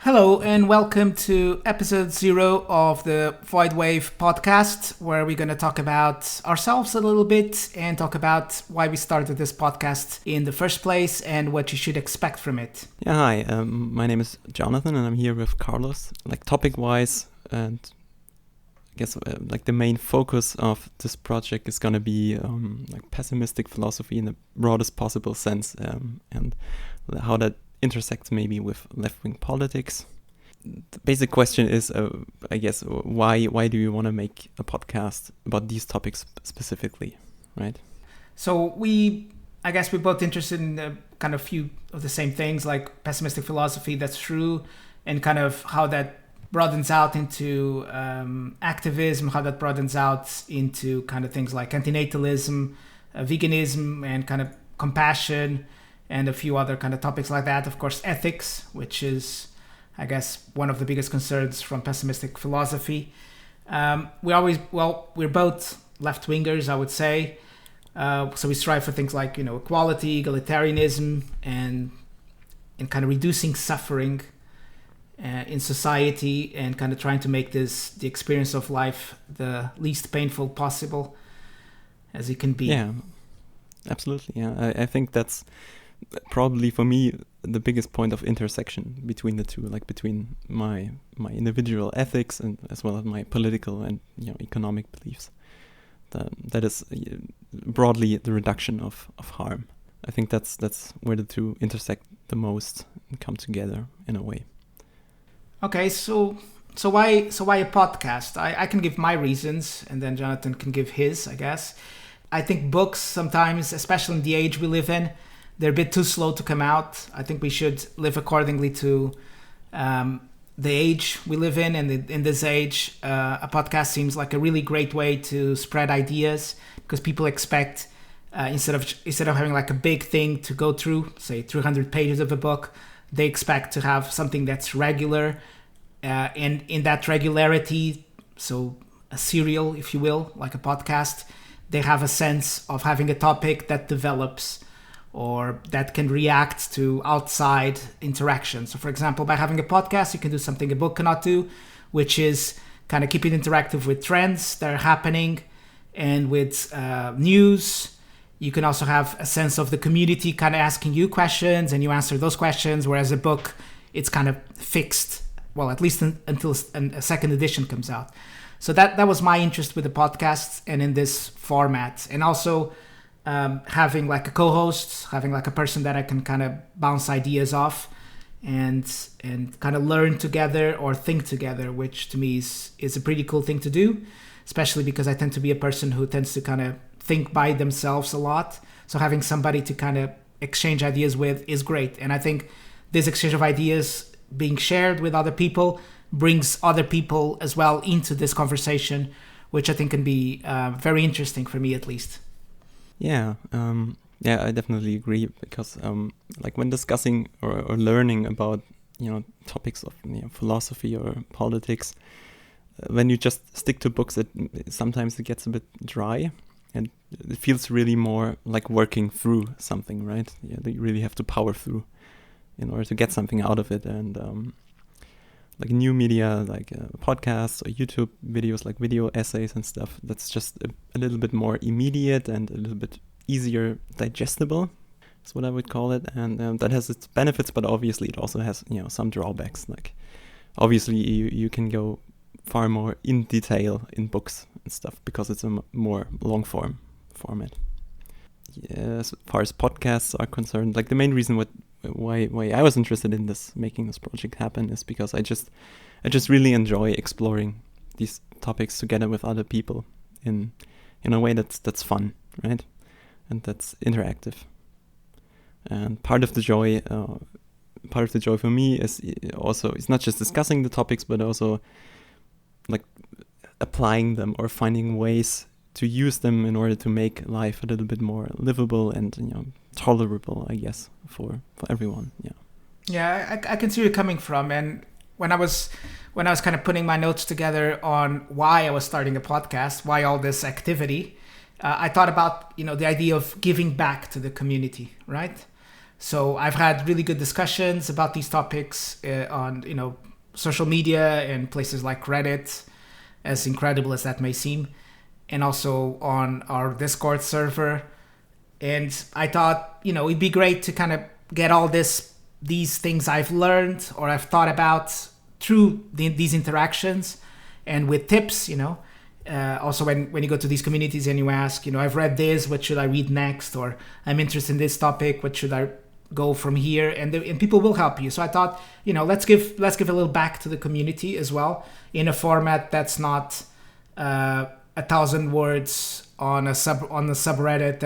Hello and welcome to episode 0 of the Void Wave podcast, where we're going to talk about ourselves a little bit and talk about why we started this podcast in the first place and what you should expect from it. Yeah, hi. My name is Jonathan, and I'm here with Carlos. Topic-wise, and I guess the main focus of this project is gonna be pessimistic philosophy in the broadest possible sense, and how that intersects maybe with left-wing politics. The basic question is, I guess, why do you want to make a podcast about these topics specifically, right? So I guess we're both interested in kind of few of the same things, like pessimistic philosophy, that's true, and kind of how that broadens out into activism, how that broadens out into kind of things like antinatalism, veganism, and kind of compassion, and a few other kind of topics like that. Of course, ethics, which is, I guess, one of the biggest concerns from pessimistic philosophy. We're both left-wingers, I would say. So we strive for things like, equality, egalitarianism, and kind of reducing suffering in society, and kind of trying to make the experience of life the least painful possible as it can be. Yeah, absolutely. Yeah, I think that's probably for me the biggest point of intersection between the two, like between my individual ethics and as well as my political and economic beliefs. That is broadly the reduction of harm. I think that's where the two intersect the most and come together in a way. Okay, so why a podcast? I can give my reasons, and then Jonathan can give his, I guess. I think books sometimes, especially in the age we live in, they're a bit too slow to come out. I think we should live accordingly to the age we live in. And in this age, a podcast seems like a really great way to spread ideas, because people expect, instead of having like a big thing to go through, say 300 pages of a book, they expect to have something that's regular. And in that regularity, so a serial, if you will, like a podcast, they have a sense of having a topic that develops or that can react to outside interaction. So for example, by having a podcast, you can do something a book cannot do, which is kind of keep it interactive with trends that are happening and with news. You can also have a sense of the community kind of asking you questions and you answer those questions, whereas a book, it's kind of fixed, well, at least until a second edition comes out. So that was my interest with the podcast and in this format. And also having like a co-host, having like a person that I can kind of bounce ideas off and kind of learn together or think together, which to me is a pretty cool thing to do, especially because I tend to be a person who tends to kind of think by themselves a lot. So having somebody to kind of exchange ideas with is great. And I think this exchange of ideas being shared with other people brings other people as well into this conversation, which I think can be very interesting for me at least. Yeah, I definitely agree, because when discussing or learning about topics of philosophy or politics, when you just stick to books, sometimes it gets a bit dry, and it feels really more like working through something, right? Yeah, you really have to power through in order to get something out of it, and like new media, like podcasts or YouTube videos, like video essays and stuff, that's just a little bit more immediate and a little bit easier digestible, is what I would call it. And that has its benefits, but obviously it also has some drawbacks. Like obviously you can go far more in detail in books and stuff because it's a more long form format. Yeah, as far as podcasts are concerned, like the main reason why I was interested in making this project happen is because I just really enjoy exploring these topics together with other people in a way that's fun, right? And that's interactive. And part of the joy for me is also, it's not just discussing the topics, but also like applying them or finding ways to use them in order to make life a little bit more livable and tolerable, I guess, for everyone. Yeah, I can see where you're coming from. And when I was kind of putting my notes together on why I was starting a podcast, why all this activity, I thought about the idea of giving back to the community, right? So I've had really good discussions about these topics on social media and places like Reddit, as incredible as that may seem, and also on our Discord server. And I thought, it'd be great to kind of get all these things I've learned or I've thought about through these interactions and with tips, also when you go to these communities and you ask, I've read this, what should I read next? Or I'm interested in this topic, what should I go from here? And people will help you. So I thought, let's give a little back to the community as well in a format that's not 1,000 words on a subreddit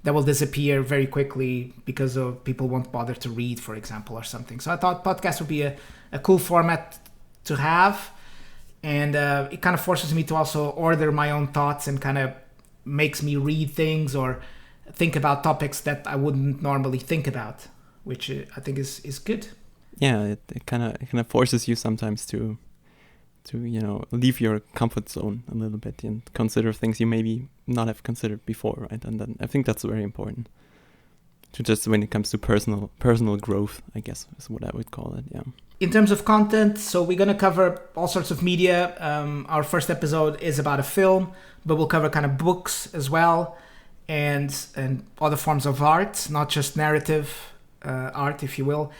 that will disappear very quickly because of people won't bother to read, for example, or something. So I thought podcast would be a cool format to have. And it kind of forces me to also order my own thoughts and kind of makes me read things or think about topics that I wouldn't normally think about, which I think is good. Yeah, it kind of forces you sometimes to leave your comfort zone a little bit and consider things you maybe not have considered before, right? And then I think that's very important to just when it comes to personal growth, I guess is what I would call it. Yeah. In terms of content, so we're going to cover all sorts of media. Our first episode is about a film, but we'll cover kind of books as well and other forms of art, not just narrative art, if you will.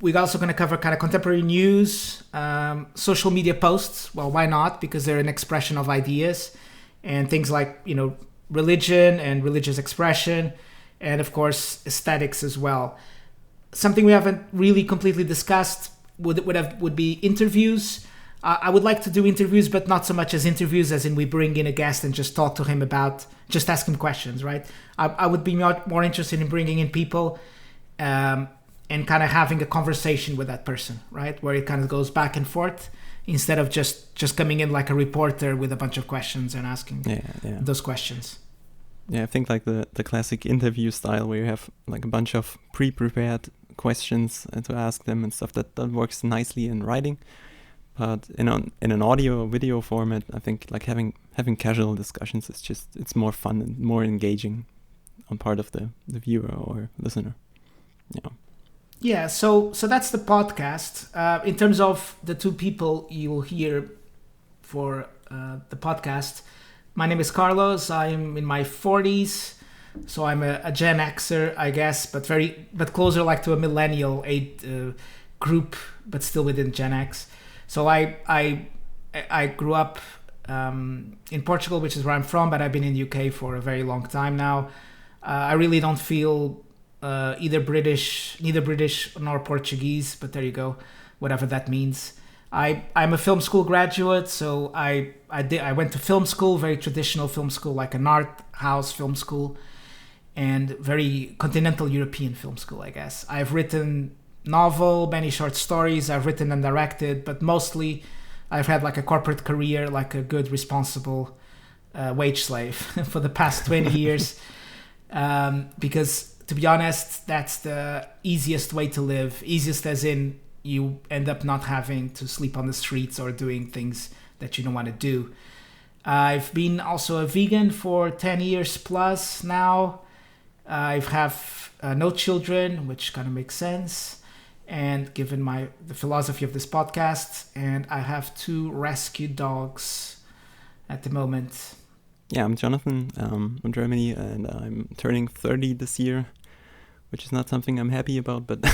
We're also going to cover kind of contemporary news, social media posts. Well, why not? Because they're an expression of ideas and things like, religion and religious expression, and of course, aesthetics as well. Something we haven't really completely discussed would be interviews. I would like to do interviews, but not so much as interviews as in we bring in a guest and just talk to him just ask him questions, right? I would be more interested in bringing in people and kind of having a conversation with that person, right? Where it kind of goes back and forth instead of just coming in like a reporter with a bunch of questions and asking those questions. Yeah, I think like the classic interview style where you have like a bunch of pre-prepared questions to ask them and stuff that works nicely in writing. But in an audio or video format, I think like having casual discussions it's more fun and more engaging on part of the viewer or listener. Yeah. Yeah, so that's the podcast. In terms of the two people you will hear for the podcast, my name is Carlos. I am in my 40s, so I'm a Gen Xer, I guess, but closer like to a millennial group, but still within Gen X. So I grew up in Portugal, which is where I'm from, but I've been in the UK for a very long time now. I really don't feel neither British nor Portuguese, but there you go, whatever that means. I'm a film school graduate, so I went to film school, very traditional film school, like an art house film school, and very continental European film school, I guess. I've written novel, many short stories, I've written and directed, but mostly I've had like a corporate career, like a good, responsible wage slave for the past 20 years, because to be honest, that's the easiest way to live. Easiest as in you end up not having to sleep on the streets or doing things that you don't want to do. I've been also a vegan for 10 years plus now. I have no children, which kind of makes sense, and given the philosophy of this podcast, and I have 2 rescue dogs at the moment. Yeah, I'm Jonathan. I'm from Germany, and I'm turning 30 this year, which is not something I'm happy about, but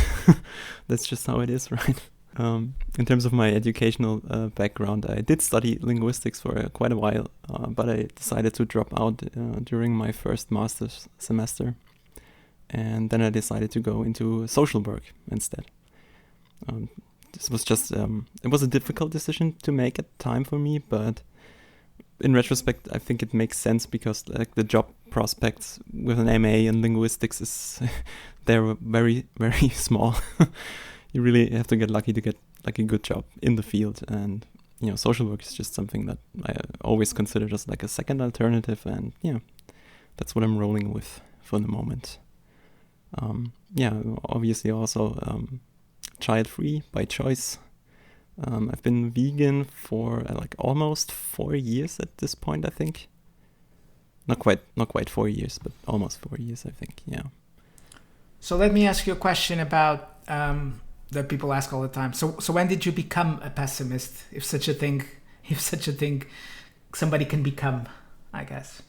that's just how it is, right? In terms of my educational background, I did study linguistics for quite a while, but I decided to drop out during my first master's semester. And then I decided to go into social work instead. This was just, it was a difficult decision to make at the time for me, but in retrospect, I think it makes sense because like the job prospects with an MA in linguistics they're very, very small. You really have to get lucky to get like a good job in the field, and social work is just something that I always considered as like a second alternative, and that's what I'm rolling with for the moment. Obviously also child-free by choice. I've been vegan for like almost 4 years at this point, I think. Not quite 4 years, but almost 4 years, I think. Yeah. So let me ask you a question about that people ask all the time. So when did you become a pessimist, if such a thing, if such a thing, somebody can become, I guess.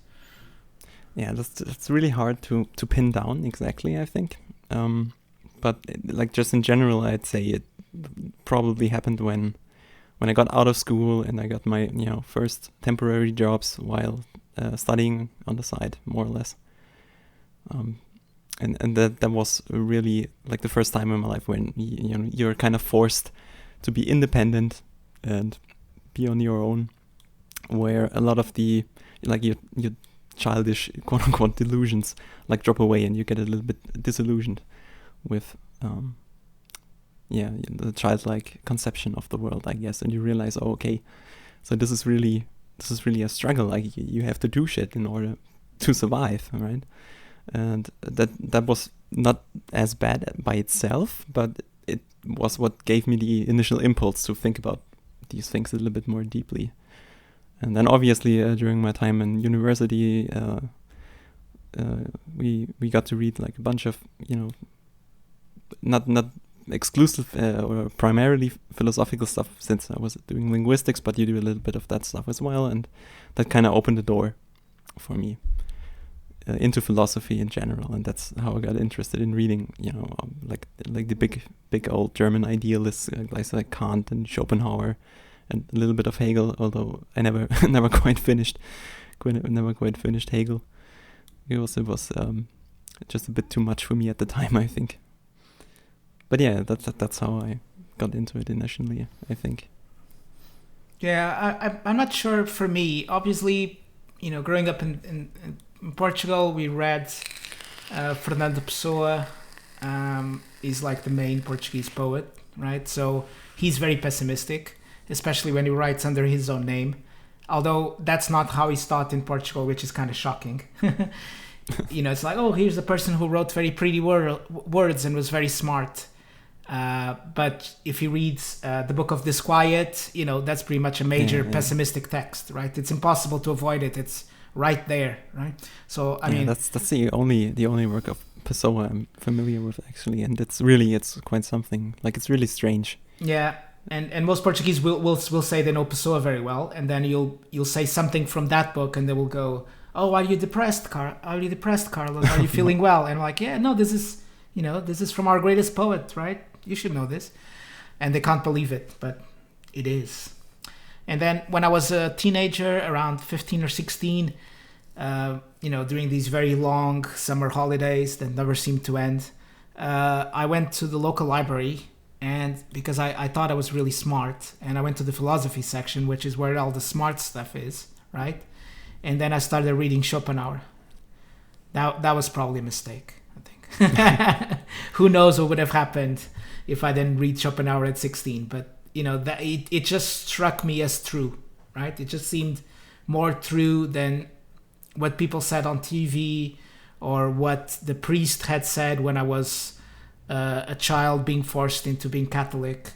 Yeah, that's really hard to pin down exactly, I think. But like just in general, I'd say it probably happened when I got out of school and I got my first temporary jobs while studying on the side, more or less. And that was really like the first time in my life when you're kind of forced to be independent and be on your own, where a lot of the like your childish quote unquote delusions like drop away and you get a little bit disillusioned with the childlike conception of the world, I guess, and you realize, oh, okay, so this is really a struggle. Like you have to do shit in order to survive, right? And that was not as bad by itself, but it was what gave me the initial impulse to think about these things a little bit more deeply. And then obviously during my time in university, we got to read like a bunch of not exclusive or primarily philosophical stuff, since I was doing linguistics, but you do a little bit of that stuff as well, and that kind of opened the door for me into philosophy in general, and that's how I got interested in reading, like the big old German idealists like Kant and Schopenhauer, and a little bit of Hegel, although I never quite finished Hegel. It was just a bit too much for me at the time, I think. But yeah, that's how I got into it initially, I think. Yeah, I'm not sure for me. Obviously, growing up in Portugal, we read Fernando Pessoa. Is like the main Portuguese poet, right? So he's very pessimistic, especially when he writes under his own name. Although that's not how he's taught in Portugal, which is kind of shocking. It's like, oh, here's a person who wrote very pretty words and was very smart. But if he reads the Book of Disquiet, that's pretty much a major pessimistic text, right? It's impossible to avoid it. It's right there, right? So I mean, that's the only work of Pessoa I'm familiar with, actually, and it's quite something. Like, it's really strange. Yeah, and most Portuguese will say they know Pessoa very well, and then you'll say something from that book, and they will go, "Oh, are you depressed, Carlos? Are you feeling well?" And I'm like, "Yeah, no, this is from our greatest poet, right? You should know this." And they can't believe it, but it is. And then when I was a teenager, around 15 or 16, during these very long summer holidays that never seemed to end, I went to the local library, and because I thought I was really smart, and I went to the philosophy section, which is where all the smart stuff is, right? And then I started reading Schopenhauer. That was probably a mistake, I think. Who knows what would have happened if I didn't read Schopenhauer at 16, but that it just struck me as true, right? It just seemed more true than what people said on TV or what the priest had said when I was a child being forced into being Catholic.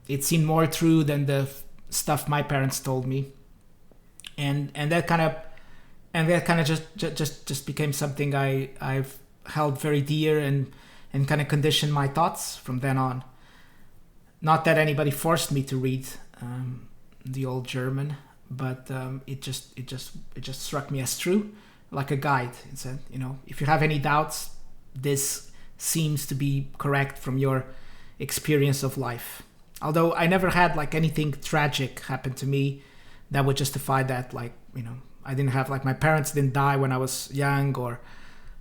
It seemed more true than the stuff my parents told me, and that kind of just became something I've held very dear and kind of conditioned my thoughts from then on. Not that anybody forced me to read the old German, but it just struck me as true, like a guide. It said, if you have any doubts, this seems to be correct from your experience of life. Although I never had like anything tragic happen to me that would justify that. Like, I didn't have, like, my parents didn't die when I was young, or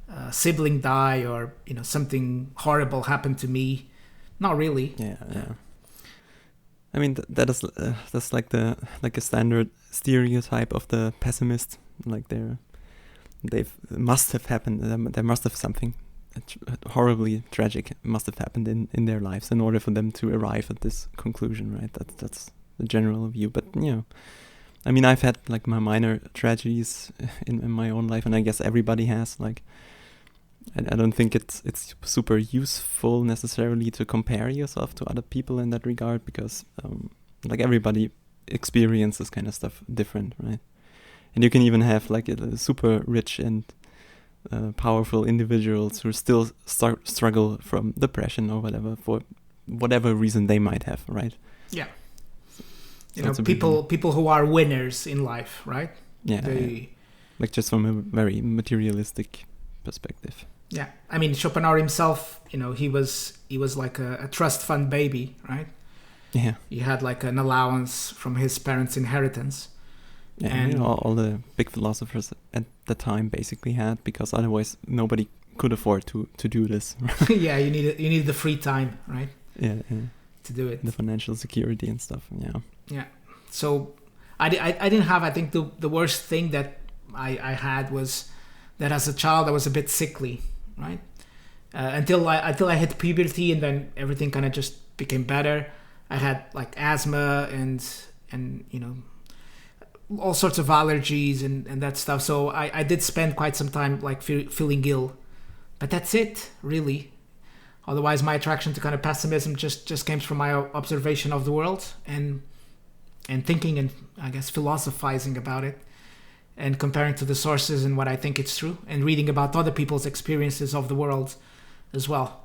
a sibling die, or something horrible happened to me. Not really. Yeah. I mean, that's like a standard stereotype of the pessimist. Like they must have happened. There must have something horribly tragic must have happened in their lives in order for them to arrive at this conclusion, right? That's the general view. But I mean, I've had like my minor tragedies in my own life, and I guess everybody has. Like, I don't think it's super useful necessarily to compare yourself to other people in that regard, because like everybody experiences kind of stuff different, right? And you can even have like a super rich and powerful individuals who still struggle from depression or whatever, for whatever reason they might have, right? Yeah. So You know, people who are winners in life, right? Yeah, like just from a very materialistic perspective. Yeah, I mean, Schopenhauer himself, you know, he was like a trust fund baby, right? Yeah. He had like an allowance from his parents' inheritance. Yeah, and you know, all the big philosophers at the time basically had, because otherwise nobody could afford to do this. Yeah, you need the free time, right? Yeah, to do it. The financial security and stuff. Yeah. Yeah. So I didn't have. I think the worst thing that I had was that as a child I was a bit sickly, right? Until I hit puberty, and then everything kind of just became better. I had like asthma and you know, all sorts of allergies and that stuff. So I did spend quite some time like feeling ill, but that's it, really. Otherwise, my attraction to kind of pessimism just came from my observation of the world and thinking and I guess philosophizing about it and comparing to the sources and what I think it's true, and reading about other people's experiences of the world as well.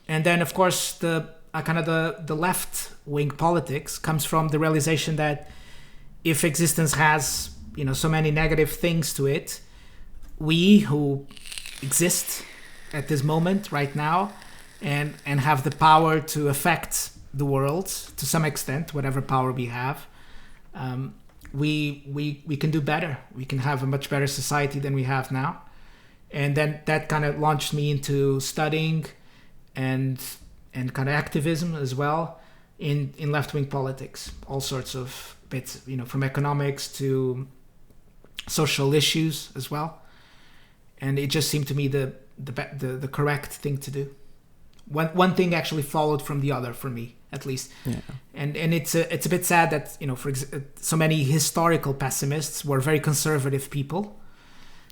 And then, of course, the left wing politics comes from the realization that if existence has, you know, so many negative things to it, we who exist at this moment right now and have the power to affect the world to some extent, whatever power we have, we can do better. We can have a much better society than we have now. And then that kind of launched me into studying and kind of activism as well in left-wing politics, all sorts of bits, you know, from economics to social issues as well. And it just seemed to me the correct thing to do. One thing actually followed from the other for me, at least. Yeah. And it's a bit sad that, you know, so many historical pessimists were very conservative people.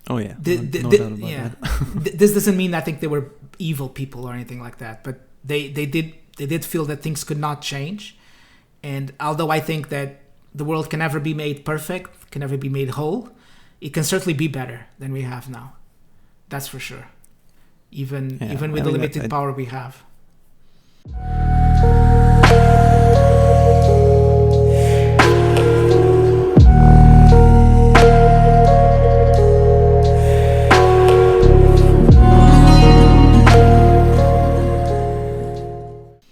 Oh yeah, no doubt about that. This doesn't mean I think they were evil people or anything like that, but they did feel that things could not change. And although I think that the world can never be made perfect, can never be made whole, it can certainly be better than we have now. That's for sure. Even with the limited power we have.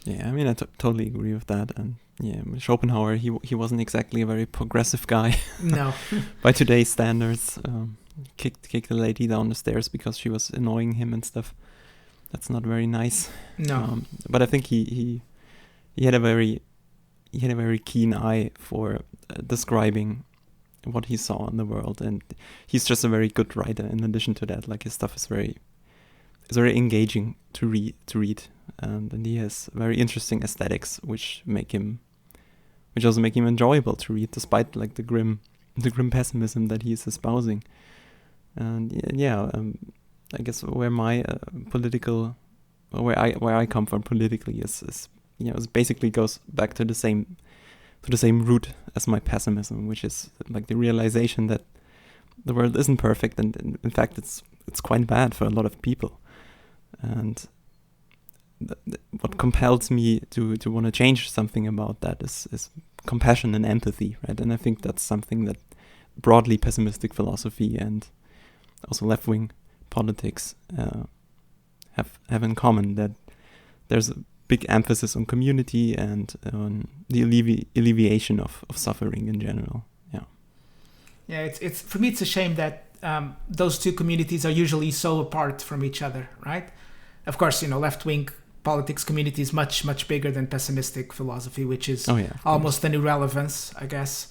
Yeah, I mean, I totally agree with that. And yeah, Schopenhauer, he wasn't exactly a very progressive guy. No. By today's standards. Kicked the lady down the stairs because she was annoying him and stuff. That's not very nice. No. But I think he had a very keen eye for describing what he saw in the world, and he's just a very good writer. In addition to that, like his stuff is very engaging to read, and he has very interesting aesthetics, which also make him enjoyable to read, despite like the grim pessimism that he is espousing. And I guess where my where I come from politically is you know, it basically goes back to the same root as my pessimism, which is like the realization that the world isn't perfect, and in fact it's quite bad for a lot of people. And what compels me to want to change something about that is compassion and empathy, right? And I think that's something that broadly pessimistic philosophy and also left-wing politics have in common, that there's a big emphasis on community and on the alleviation of suffering in general. Yeah, it's for me, it's a shame that those two communities are usually so apart from each other, right? Of course, you know, left-wing politics community is much bigger than pessimistic philosophy, which is almost an irrelevance, I guess,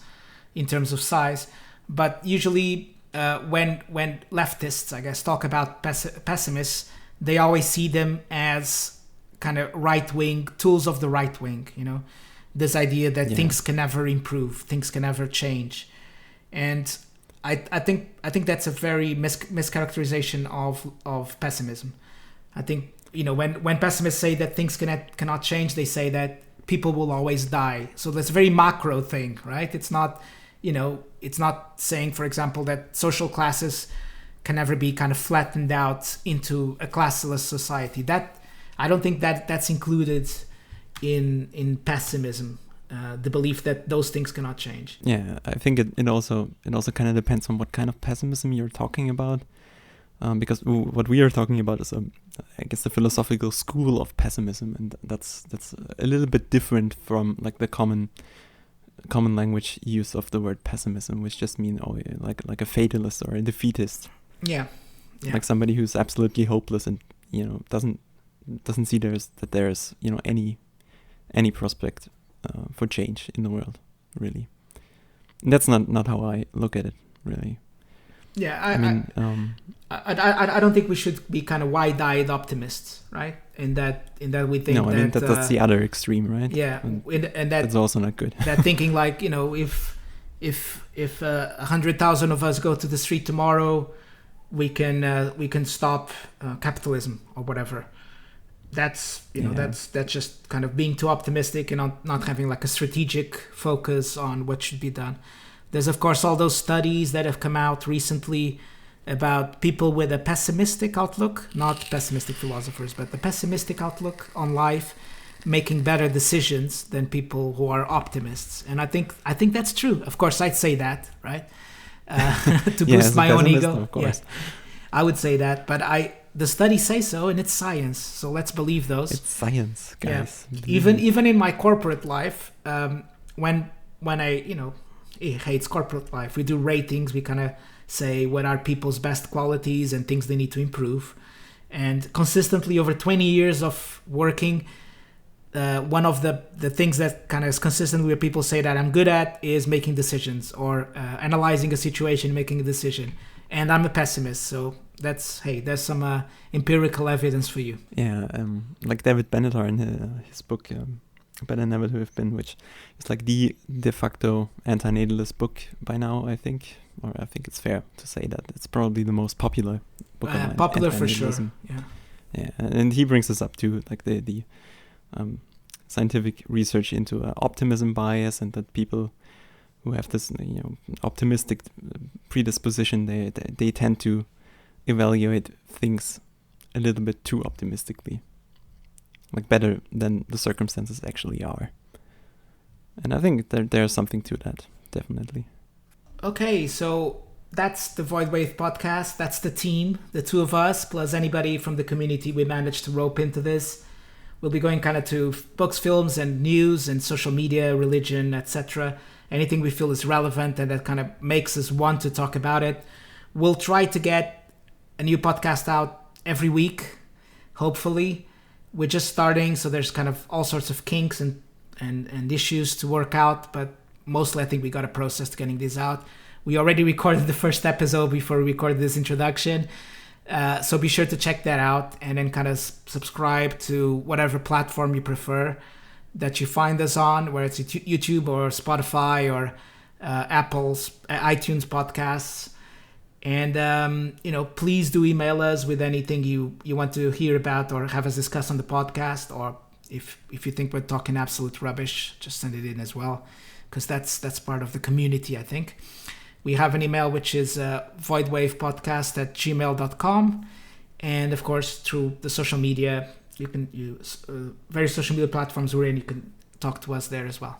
in terms of size. But usually when leftists, I guess, talk about pessimists, they always see them as kind of right-wing tools of the right wing, you know, this idea that things can never improve, things can never change. And I think that's a very mischaracterization of pessimism. I think, you know, when pessimists say that things cannot change, they say that people will always die. So that's a very macro thing, right? It's not, you know, it's not saying, for example, that social classes can never be kind of flattened out into a classless society. That I don't think that's included in pessimism. The belief that those things cannot change. Yeah, I think it also kind of depends on what kind of pessimism you're talking about, because what we are talking about is I guess the philosophical school of pessimism, and that's a little bit different from like the common language use of the word pessimism, which just mean like a fatalist or a defeatist. Yeah. Like somebody who's absolutely hopeless and doesn't see there's any prospect for change in the world, really. And that's not how I look at it, really. Yeah, I I don't think we should be kind of wide-eyed optimists, right? In that we think no, I mean that's the other extreme, right? Yeah, and that's also not good. That thinking like, if 100,000 of us go to the street tomorrow, we can stop capitalism or whatever. That's that's just kind of being too optimistic and not having like a strategic focus on what should be done. There's of course all those studies that have come out recently about people with a pessimistic outlook, not pessimistic philosophers, but the pessimistic outlook on life making better decisions than people who are optimists. And I think that's true. Of course, I'd say that, right? To boost my own ego. Of course. Yeah, I would say that, but the studies say so, and it's science. So let's believe those. It's science, guys. Yeah. Even in my corporate life, when I it's corporate life. We do ratings. We kind of say what are people's best qualities and things they need to improve. And consistently over 20 years of working, one of the things that kind of is consistent where people say that I'm good at is making decisions or analyzing a situation, making a decision. And I'm a pessimist, so there's some empirical evidence for you. Yeah, like David Benatar in his book Better Never to Have Been, which is like the de facto anti-natalist book by now, I think. Or I think it's fair to say that it's probably the most popular book on popular for sure. Yeah, and he brings us up to like the scientific research into optimism bias, and that people who have this optimistic predisposition, they tend to evaluate things a little bit too optimistically, like better than the circumstances actually are. And I think there's something to that, definitely. Okay, so that's the Void Wave podcast. That's the team, the two of us, plus anybody from the community we managed to rope into this. We'll be going kind of to books, films, and news, and social media, religion, etc. Anything we feel is relevant and that kind of makes us want to talk about it. We'll try to get a new podcast out every week, hopefully. We're just starting, so there's kind of all sorts of kinks and issues to work out, but mostly I think we got a process to getting this out. We already recorded the first episode before we recorded this introduction, so be sure to check that out and then kind of subscribe to whatever platform you prefer that you find us on, whether it's YouTube or Spotify or Apple's iTunes podcasts. And please do email us with anything you want to hear about or have us discuss on the podcast, or if you think we're talking absolute rubbish, just send it in as well, because that's part of the community, I think. We have an email which is voidwavepodcast@gmail.com, and of course through the social media, you can use various social media platforms we're in. You can talk to us there as well.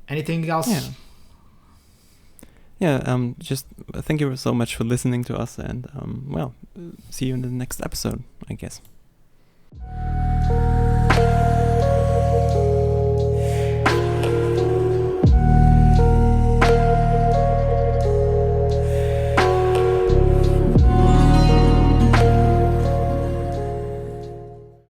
Anything else? Just thank you so much for listening to us, and see you in the next episode, I guess.